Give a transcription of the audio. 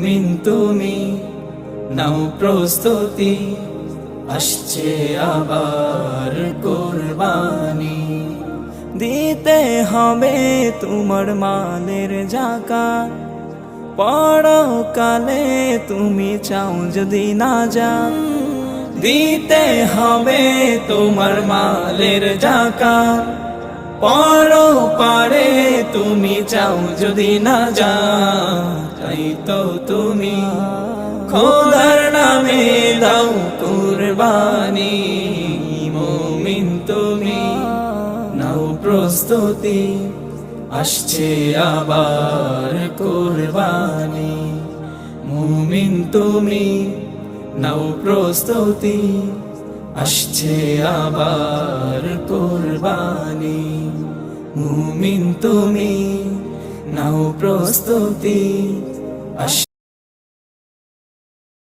মুমিন তুমি নাও প্রস্তুতি, আসছে আবার কুরবানি। দিতে হবে তোমার মালের যাকাত, পরকালে তুমি চাও যদি না যাও। দিতে হবে তোমার মালের যাকাত, পরপারে তুমি চাও যদি না যাও। তাই তো তুমি খোদার নামে দাও কুরবানি। মুমিন তুমি নাও প্রস্তুতি, আসছে আবার কুরবানি। মুমিন তুমি নাও প্রস্তুতি, আসছে আবার কুরবানি। মুমিন তুমি নাও প্রস্তুতি, আসছে